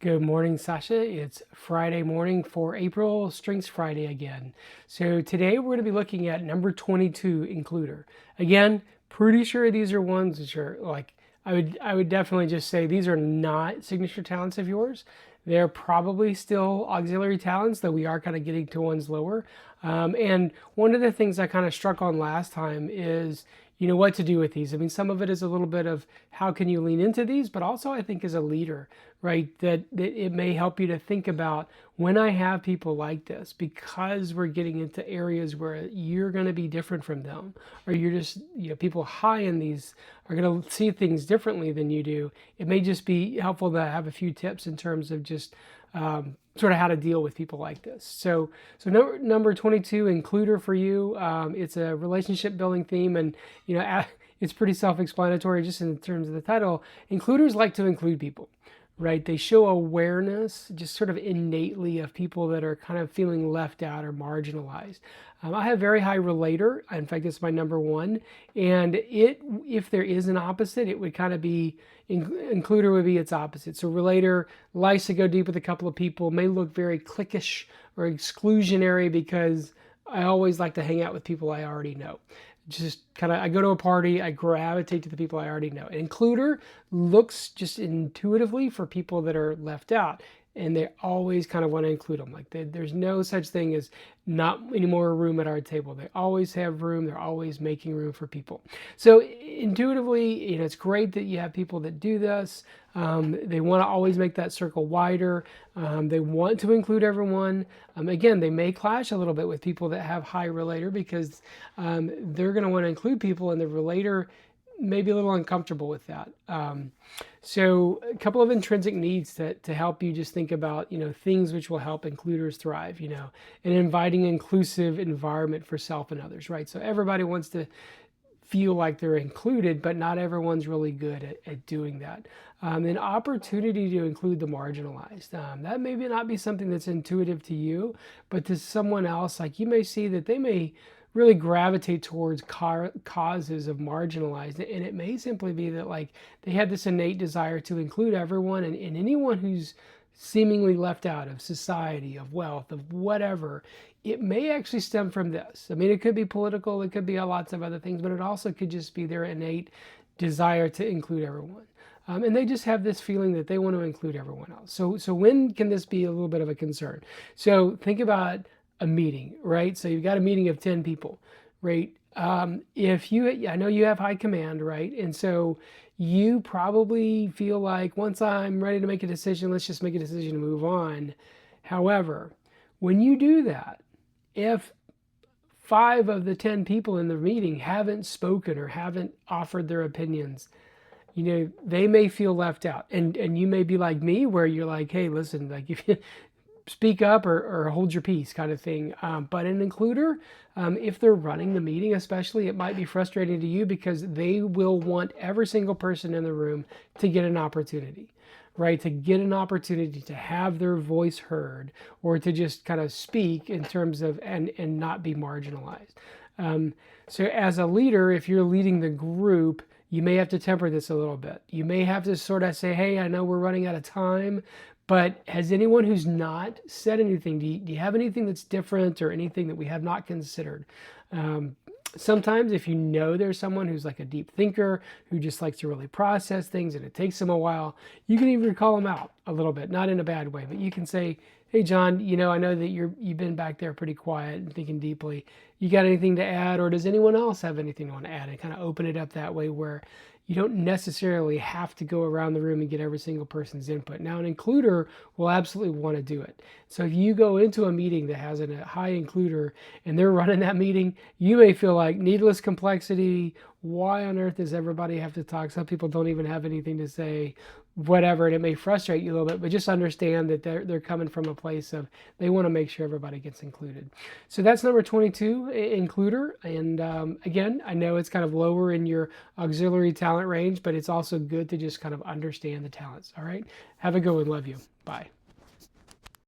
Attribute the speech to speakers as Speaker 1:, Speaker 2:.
Speaker 1: Good morning, Sasha. It's Friday morning for April, Strengths Friday again. So today we're going to be looking at number 22, includer. Again, pretty sure these are ones which are like, I would definitely just say these are not signature talents of yours. They're probably still auxiliary talents, though we are kind of getting to ones lower. And one of the things I kind of struck on last time is, what to do with these. I mean, some of it is a little bit of how can you lean into these, but also I think as a leader, right, that it may help you to think about when I have people like this, because we're getting into areas where you're going to be different from them, or you're just, people high in these are going to see things differently than you do. It may just be helpful to have a few tips in terms of just sort of how to deal with people like this. So number 22, includer for you. It's a relationship building theme, and it's pretty self-explanatory just in terms of the title. Includers like to include people, right? They show awareness just sort of innately of people that are kind of feeling left out or marginalized. I have very high relator. In fact, it's my number one. And if there is an opposite, it would kind of be, includer would be its opposite. So relator likes to go deep with a couple of people, may look very cliquish or exclusionary because I always like to hang out with people I already know. Just kind of, I go to a party, I gravitate to the people I already know. An includer looks just intuitively for people that are left out, and they always kind of want to include them. Like there's no such thing as not any more room at our table. They always have room. They're always making room for people. So intuitively, it's great that you have people that do this. They want to always make that circle wider. They want to include everyone. Again, they may clash a little bit with people that have high relator because they're going to want to include people, and the relator may be a little uncomfortable with that. So a couple of intrinsic needs to help you just think about, things which will help includers thrive, an inviting, inclusive environment for self and others, right? So everybody wants to feel like they're included, but not everyone's really good at doing that. An opportunity to include the marginalized. That may not be something that's intuitive to you, but to someone else, like you may see that they may really gravitate towards causes of marginalized, and it may simply be that like they have this innate desire to include everyone, and anyone who's seemingly left out of society, of wealth, of whatever. It may actually stem from this. I mean, it could be political, it could be lots of other things, but it also could just be their innate desire to include everyone. And they just have this feeling that they want to include everyone else. So when can this be a little bit of a concern? So think about a meeting, right? So you've got a meeting of 10 people, right? I know you have high command, right? And so you probably feel like once I'm ready to make a decision, let's just make a decision to move on. However, when you do that, if 5 of the 10 people in the meeting haven't spoken or haven't offered their opinions, they may feel left out. And you may be like me, where you're like, hey, listen, like if you speak up or hold your peace kind of thing. But an includer, if they're running the meeting especially, it might be frustrating to you because they will want every single person in the room to get an opportunity, right? To get an opportunity to have their voice heard, or to just kind of speak in terms of and not be marginalized. So as a leader, if you're leading the group, you may have to temper this a little bit. You may have to sort of say, hey, I know we're running out of time, but has anyone who's not said anything, do you have anything that's different or anything that we have not considered? Sometimes if there's someone who's like a deep thinker, who just likes to really process things and it takes them a while, you can even call them out a little bit, not in a bad way, but you can say, hey, John, I know that you've been back there pretty quiet and thinking deeply. You got anything to add, or does anyone else have anything to want to add? And kind of open it up that way where you don't necessarily have to go around the room and get every single person's input. Now, an includer will absolutely want to do it. So if you go into a meeting that has a high includer and they're running that meeting, you may feel like needless complexity. Why on earth does everybody have to talk? Some people don't even have anything to say, whatever, and it may frustrate you a little bit, but just understand that they're coming from a place of they want to make sure everybody gets included. So that's number 22, includer. And again, I know it's kind of lower in your auxiliary talent range, but it's also good to just kind of understand the talents. All right. Have a good one. Love you. Bye.